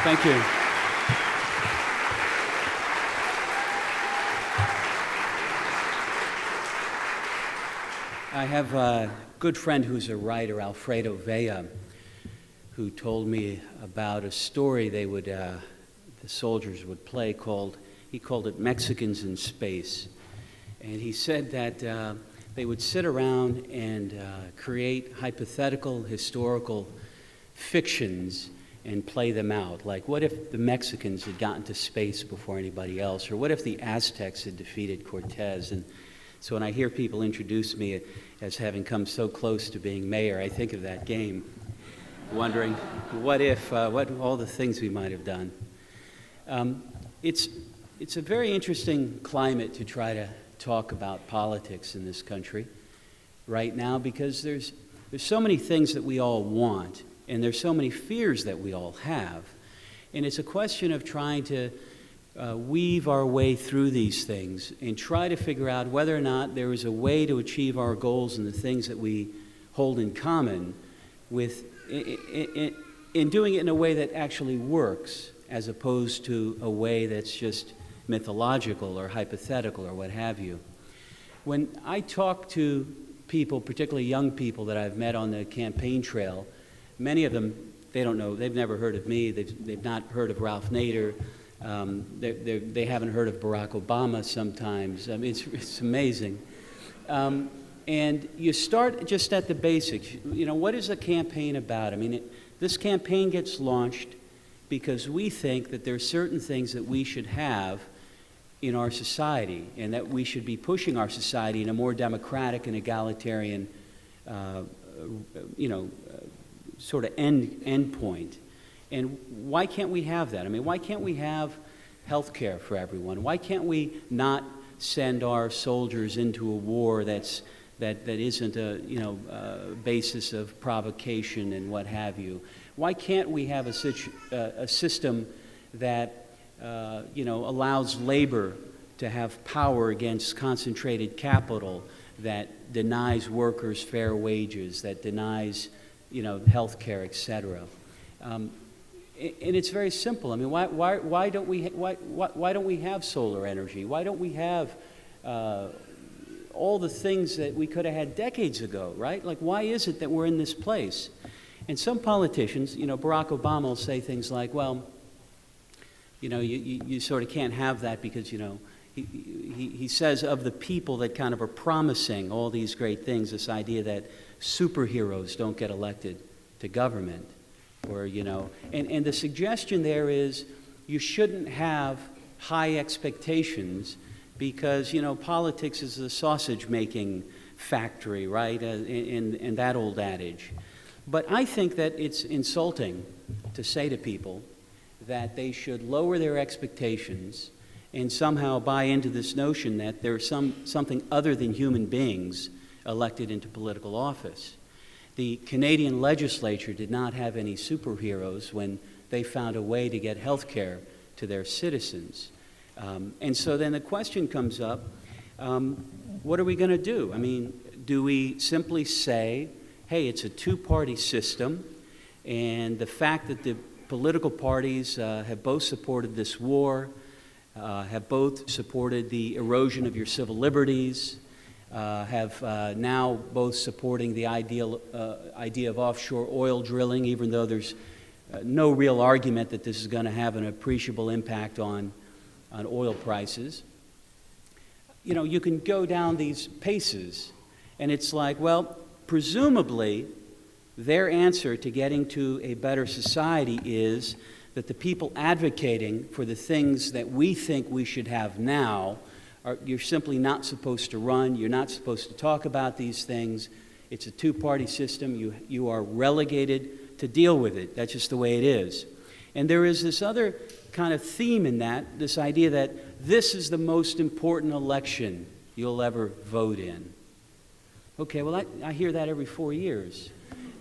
Thank you. I have a good friend who's a writer, Alfredo Vea, who told me about a story the soldiers would play he called it Mexicans in Space. And he said that they would sit around and create hypothetical historical fictions and play them out. Like, what if the Mexicans had gotten to space before anybody else? Or what if the Aztecs had defeated Cortez? And so when I hear people introduce me as having come so close to being mayor, I think of that game, wondering what all the things we might have done. It's a very interesting climate to try to talk about politics in this country right now, because there's so many things that we all want, and there's so many fears that we all have. And it's a question of trying to weave our way through these things and try to figure out whether or not there is a way to achieve our goals and the things that we hold in common in doing it in a way that actually works, as opposed to a way that's just mythological or hypothetical or what have you. When I talk to people, particularly young people that I've met on the campaign trail, many of them, they don't know, they've never heard of me, they've not heard of Ralph Nader, they haven't heard of Barack Obama sometimes. I mean, it's amazing. And you start just at the basics. You know, what is a campaign about? I mean, this campaign gets launched because we think that there are certain things that we should have in our society, and that we should be pushing our society in a more democratic and egalitarian, sort of end point. And why can't we have that? I mean, why can't we have health care for everyone? Why can't we not send our soldiers into a war that isn't a basis of provocation and what have you? Why can't we have a system that allows labor to have power against concentrated capital, that denies workers fair wages, that denies health care, etc.? And it's very simple. I mean, why don't we have solar energy? Why don't we have all the things that we could have had decades ago, right? Like, why is it that we're in this place? And some politicians, Barack Obama will say things like, well, you sort of can't have that because, he says of the people that kind of are promising all these great things, this idea that superheroes don't get elected to government. Or, and the suggestion there is you shouldn't have high expectations because, politics is a sausage-making factory, right? In that old adage. But I think that it's insulting to say to people that they should lower their expectations and somehow buy into this notion that there's something other than human beings elected into political office. The Canadian legislature did not have any superheroes when they found a way to get health care to their citizens. And so then the question comes up, what are we going to do? I mean, do we simply say, hey, it's a two-party system, and the fact that the political parties have both supported this war, have both supported the erosion of your civil liberties, have now both supporting the idea of offshore oil drilling, even though there's no real argument that this is going to have an appreciable impact on oil prices. You can go down these paces, and it's like, well, presumably their answer to getting to a better society is that the people advocating for the things that we think we should have now, you're simply not supposed to run, you're not supposed to talk about these things. It's a two-party system. You are relegated to deal with it. That's just the way it is. And there is this other kind of theme in that, this idea that this is the most important election you'll ever vote in. Okay, well, I hear that every 4 years.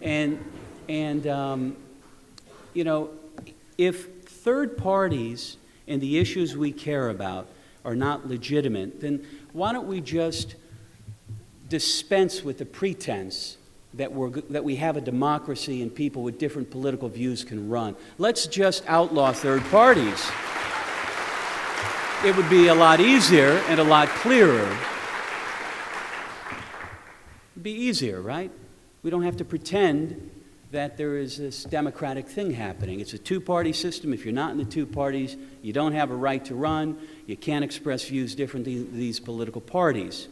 And if third parties and the issues we care about are not legitimate, then why don't we just dispense with the pretense that we have a democracy and people with different political views can run. Let's just outlaw third parties. It would be a lot easier and a lot clearer. It'd be easier, right? We don't have to pretend that there is this democratic thing happening. It's a two-party system. If you're not in the two parties, you don't have a right to run. You can't express views different than these political parties.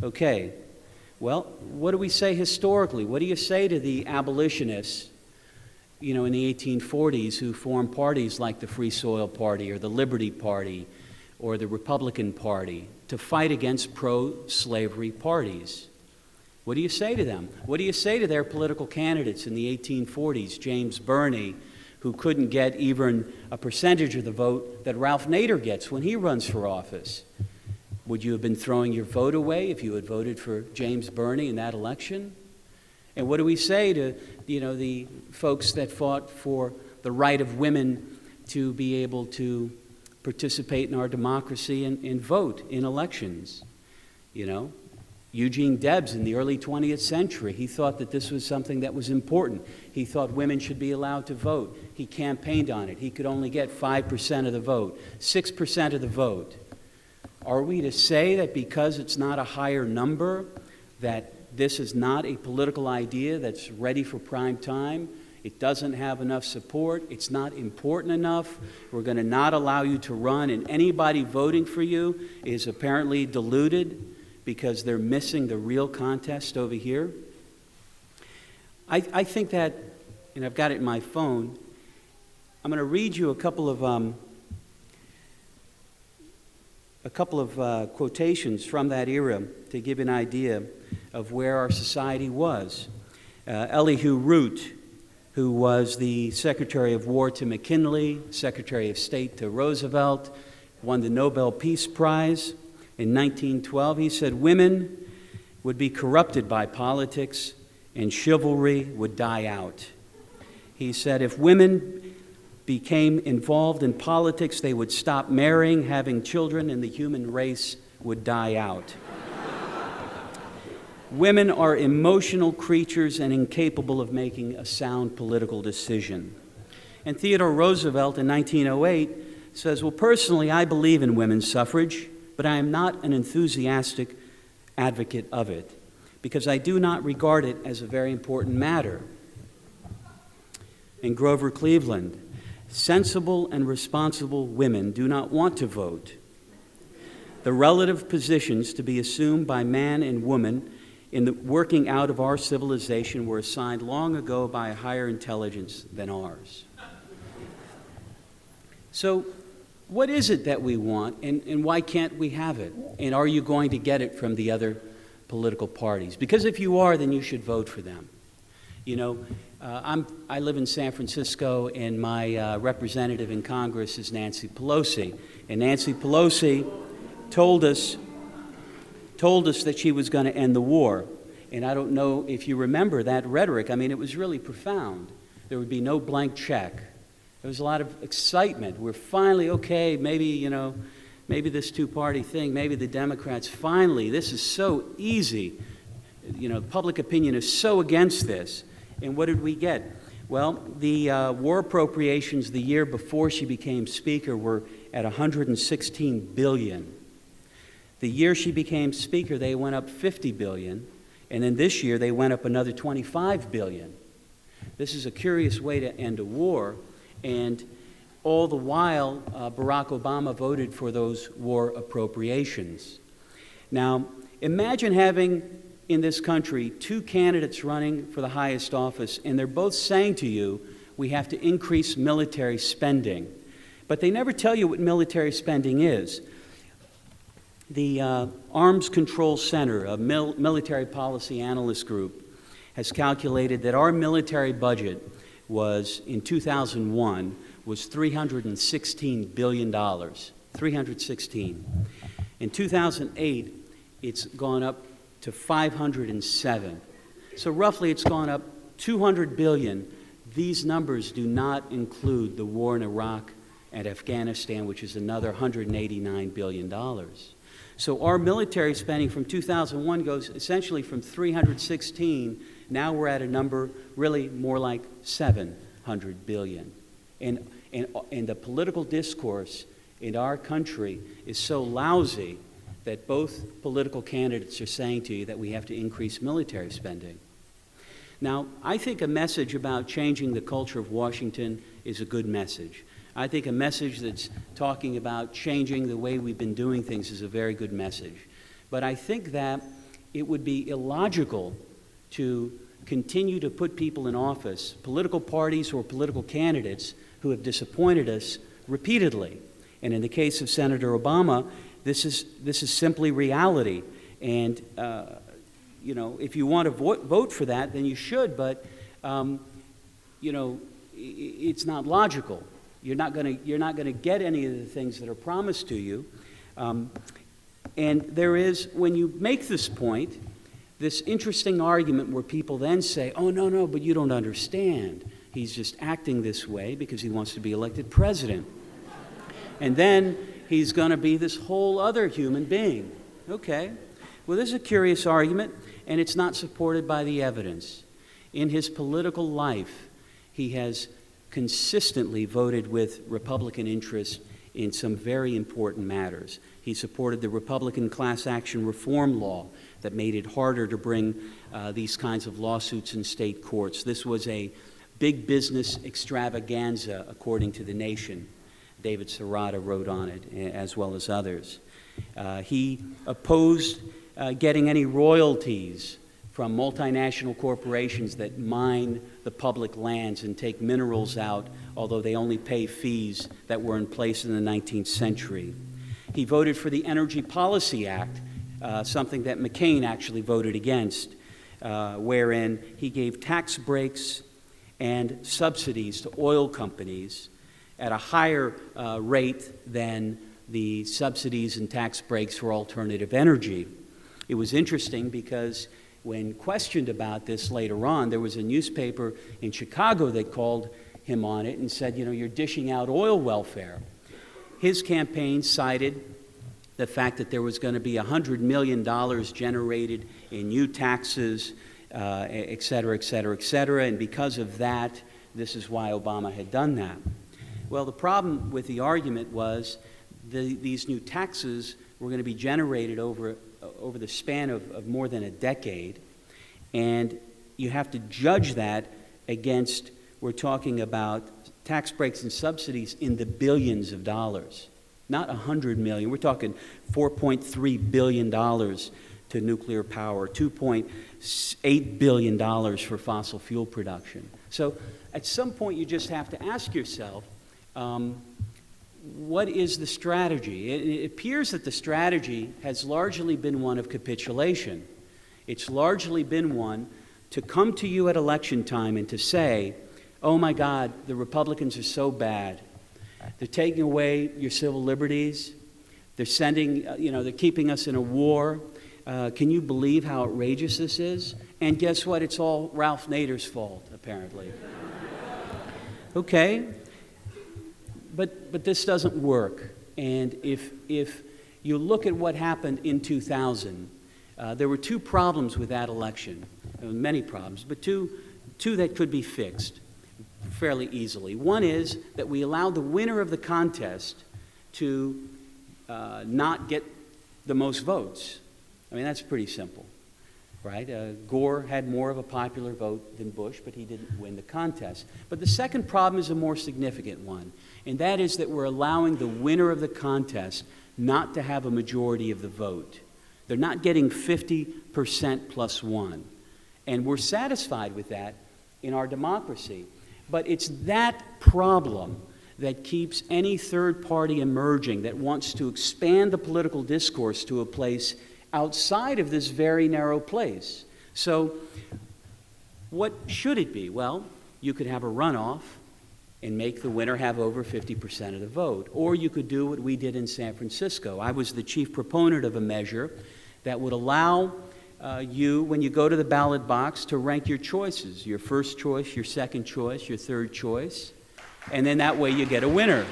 Okay, well, what do we say historically? What do you say to the abolitionists, in the 1840s who formed parties like the Free Soil Party or the Liberty Party or the Republican Party to fight against pro-slavery parties? What do you say to them? What do you say to their political candidates in the 1840s, James Birney, who couldn't get even a percentage of the vote that Ralph Nader gets when he runs for office? Would you have been throwing your vote away if you had voted for James Birney in that election? And what do we say to, the folks that fought for the right of women to be able to participate in our democracy and vote in elections? Eugene Debs in the early 20th century, he thought that this was something that was important. He thought women should be allowed to vote. He campaigned on it. He could only get 5% of the vote, 6% of the vote. Are we to say that because it's not a higher number, that this is not a political idea that's ready for prime time? It doesn't have enough support. It's not important enough. We're going to not allow you to run, and anybody voting for you is apparently deluded because they're missing the real contest over here. I think that, and I've got it in my phone, I'm going to read you a couple of quotations from that era to give you an idea of where our society was. Elihu Root, who was the Secretary of War to McKinley, Secretary of State to Roosevelt, won the Nobel Peace Prize in 1912. He said, "Women would be corrupted by politics and chivalry would die out." He said, "If women became involved in politics, they would stop marrying, having children, and the human race would die out." Women are emotional creatures and incapable of making a sound political decision. And Theodore Roosevelt in 1908 says, "Well, personally, I believe in women's suffrage, but I am not an enthusiastic advocate of it because I do not regard it as a very important matter." In Grover Cleveland, "Sensible and responsible women do not want to vote. The relative positions to be assumed by man and woman in the working out of our civilization were assigned long ago by a higher intelligence than ours." So, what is it that we want, and why can't we have it? And are you going to get it from the other political parties? Because if you are, then you should vote for them. I live in San Francisco, and my representative in Congress is Nancy Pelosi. And Nancy Pelosi told us that she was going to end the war. And I don't know if you remember that rhetoric. I mean, it was really profound. There would be no blank check. There was a lot of excitement. We're finally, okay, maybe this two-party thing, maybe the Democrats, finally, this is so easy. Public opinion is so against this. And what did we get? Well, the war appropriations the year before she became Speaker were at $116 billion. The year she became Speaker, they went up $50 billion. And then this year, they went up another $25 billion. This is a curious way to end a war. And all the while, Barack Obama voted for those war appropriations. Now, imagine having in this country two candidates running for the highest office, and they're both saying to you, we have to increase military spending. But they never tell you what military spending is. The Arms Control Center, a military policy analyst group, has calculated that our military budget was, in 2001, was $316 billion. 316. In 2008, it's gone up to 507. So roughly it's gone up 200 billion. These numbers do not include the war in Iraq and Afghanistan, which is another $189 billion. So our military spending from 2001 goes essentially from 316, now we're at a number really more like 700 billion. And the political discourse in our country is so lousy that both political candidates are saying to you that we have to increase military spending. Now, I think a message about changing the culture of Washington is a good message. I think a message that's talking about changing the way we've been doing things is a very good message. But I think that it would be illogical to continue to put people in office, political parties or political candidates, who have disappointed us repeatedly. And in the case of Senator Obama, this is simply reality. And you know, if you want to vote for that, then you should. But you know, it's not logical. You're not going to get any of the things that are promised to you. And there is, when you make this point, this interesting argument where people then say, "Oh no, but you don't understand. He's just acting this way because he wants to be elected president. And then he's going to be this whole other human being." Okay. Well, this is a curious argument, and it's not supported by the evidence. In his political life, he has consistently voted with Republican interests in some very important matters. He supported the Republican class action reform law that made it harder to bring these kinds of lawsuits in state courts. This was a big business extravaganza, according to The Nation. David Serrata wrote on it, as well as others. He opposed getting any royalties from multinational corporations that mine the public lands and take minerals out, although they only pay fees that were in place in the 19th century. He voted for the Energy Policy Act, something that McCain actually voted against, wherein he gave tax breaks and subsidies to oil companies at a higher rate than the subsidies and tax breaks for alternative energy. It was interesting because when questioned about this later on, there was a newspaper in Chicago that called him on it and said, you know, you're dishing out oil welfare. His campaign cited the fact that there was going to be $100 million generated in new taxes, et cetera, et cetera, et cetera, and because of that, this is why Obama had done that. Well, the problem with the argument was these new taxes were going to be generated over the span of more than a decade, and you have to judge that against, we're talking about tax breaks and subsidies in the billions of dollars, not $100 million. We're talking $4.3 billion to nuclear power, $2.8 billion for fossil fuel production. So at some point you just have to ask yourself, what is the strategy? It appears that the strategy has largely been one of capitulation. It's largely been one to come to you at election time and to say, oh my God, the Republicans are so bad. They're taking away your civil liberties. They're sending, they're keeping us in a war. Can you believe how outrageous this is? And guess what? It's all Ralph Nader's fault, apparently. Okay. But this doesn't work. And if you look at what happened in 2000, there were two problems with that election. There were many problems, but two that could be fixed fairly easily. One is that we allowed the winner of the contest to not get the most votes. I mean, that's pretty simple, right? Gore had more of a popular vote than Bush, but he didn't win the contest. But the second problem is a more significant one, and that is that we're allowing the winner of the contest not to have a majority of the vote. They're not getting 50% plus one. And we're satisfied with that in our democracy. But it's that problem that keeps any third party emerging that wants to expand the political discourse to a place outside of this very narrow place. So what should it be? Well, you could have a runoff and make the winner have over 50% of the vote. Or you could do what we did in San Francisco. I was the chief proponent of a measure that would allow you, when you go to the ballot box, to rank your choices, your first choice, your second choice, your third choice, and then that way you get a winner.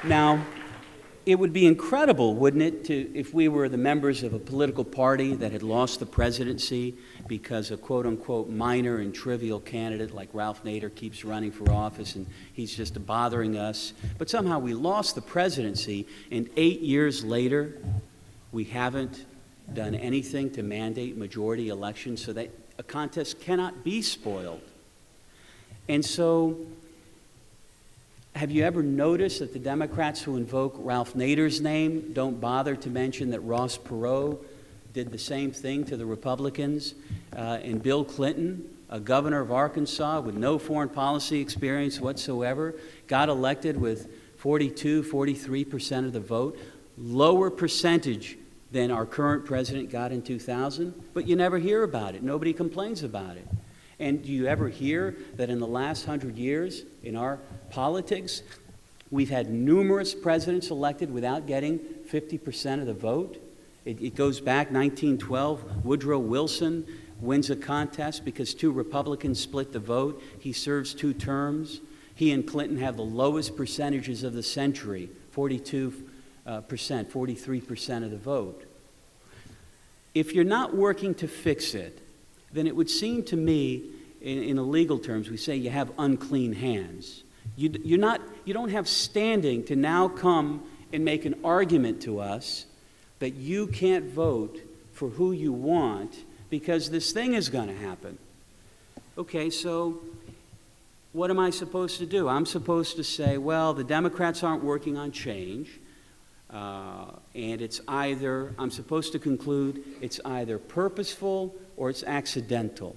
Now, it would be incredible, wouldn't it, if we were the members of a political party that had lost the presidency because a quote-unquote minor and trivial candidate like Ralph Nader keeps running for office and he's just bothering us. But somehow we lost the presidency, and 8 years later, we haven't done anything to mandate majority elections so that a contest cannot be spoiled. And so, have you ever noticed that the Democrats who invoke Ralph Nader's name don't bother to mention that Ross Perot did the same thing to the Republicans? And Bill Clinton, a governor of Arkansas with no foreign policy experience whatsoever, got elected with 43% of the vote, lower percentage than our current president got in 2000, but you never hear about it. Nobody complains about it. And do you ever hear that in the last 100 years in our politics, we've had numerous presidents elected without getting 50% of the vote? It goes back 1912. Woodrow Wilson wins a contest because 2 Republicans split the vote. He serves 2 terms. He and Clinton have the lowest percentages of the century, 42%, 43% of the vote. If you're not working to fix it, then it would seem to me, in legal terms, we say you have unclean hands. You don't have standing to now come and make an argument to us that you can't vote for who you want because this thing is going to happen. Okay, so what am I supposed to do? I'm supposed to say, well, the Democrats aren't working on change, and it's either, I'm supposed to conclude, it's either purposeful or it's accidental.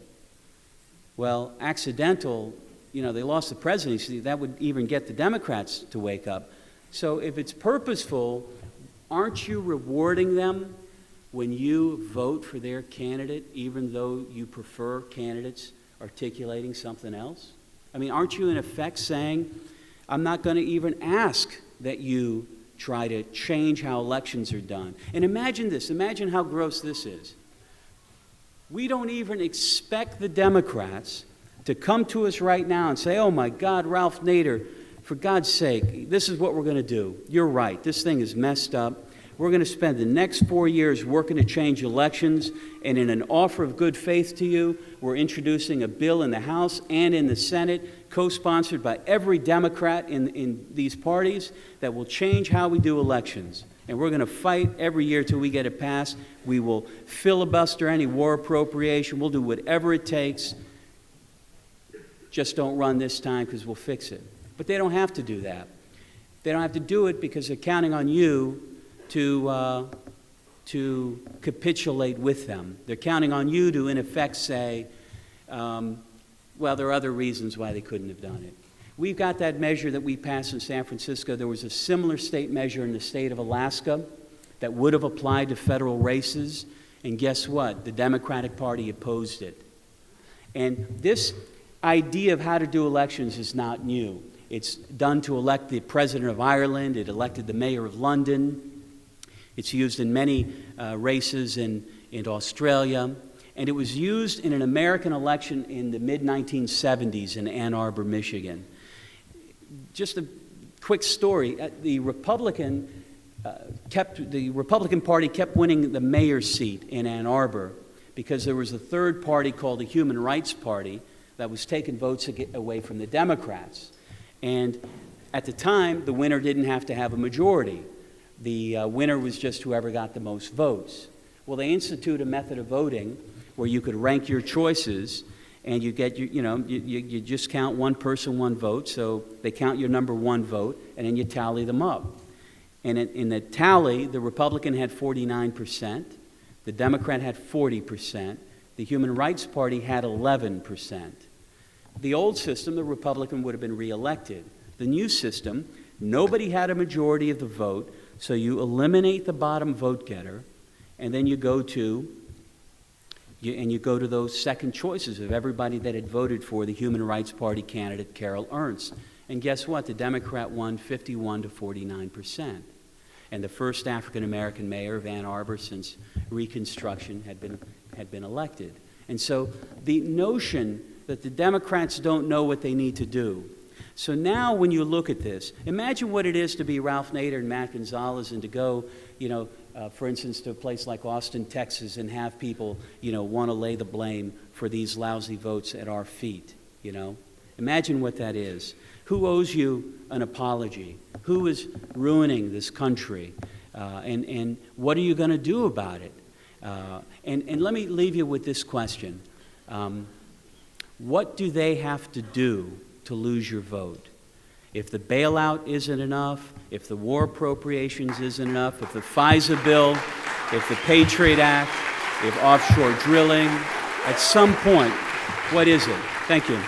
Well, accidental, they lost the presidency. That would even get the Democrats to wake up. So if it's purposeful, aren't you rewarding them when you vote for their candidate, even though you prefer candidates articulating something else? I mean, aren't you in effect saying, I'm not going to even ask that you try to change how elections are done? And imagine this. Imagine how gross this is. We don't even expect the Democrats to come to us right now and say, oh my God, Ralph Nader, for God's sake, this is what we're going to do. You're right. This thing is messed up. We're going to spend the next 4 years working to change elections, and in an offer of good faith to you, we're introducing a bill in the House and in the Senate, co-sponsored by every Democrat in these parties, that will change how we do elections. And we're going to fight every year till we get it passed. We will filibuster any war appropriation. We'll do whatever it takes. Just don't run this time because we'll fix it. But they don't have to do that. They don't have to do it because they're counting on you to capitulate with them. They're counting on you to, in effect, say, well, there are other reasons why they couldn't have done it. We've got that measure that we passed in San Francisco. There was a similar state measure in the state of Alaska that would have applied to federal races. And guess what? The Democratic Party opposed it. And this idea of how to do elections is not new. It's done to elect the president of Ireland. It elected the mayor of London. It's used in many races in Australia. And it was used in an American election in the mid-1970s in Ann Arbor, Michigan. Just a quick story. The Republican Party kept winning the mayor's seat in Ann Arbor because there was a third party called the Human Rights Party that was taking votes away from the Democrats. And at the time, the winner didn't have to have a majority. The winner was just whoever got the most votes. Well, they instituted a method of voting where you could rank your choices, and you get you just count one person, one vote. So they count your number one vote, and then you tally them up. And in the tally, the Republican had 49%, the Democrat had 40%, the Human Rights Party had 11%. The old system, the Republican would have been reelected. The new system, nobody had a majority of the vote, so you eliminate the bottom vote getter, and then you go to those second choices of everybody that had voted for the Human Rights Party candidate, Carol Ernst. And guess what? The Democrat won 51 to 49%. And the first African-American mayor of Ann Arbor since Reconstruction had been elected. And so the notion that the Democrats don't know what they need to do, So now when you look at this, imagine what it is to be Ralph Nader and Matt Gonzalez and to go, for instance, to a place like Austin, Texas, and have people, want to lay the blame for these lousy votes at our feet, Imagine what that is. Who owes you an apology? Who is ruining this country? And what are you going to do about it? And let me leave you with this question. What do they have to do to lose your vote? If the bailout isn't enough, if the war appropriations isn't enough, if the FISA bill, if the Patriot Act, if offshore drilling, at some point, what is it? Thank you.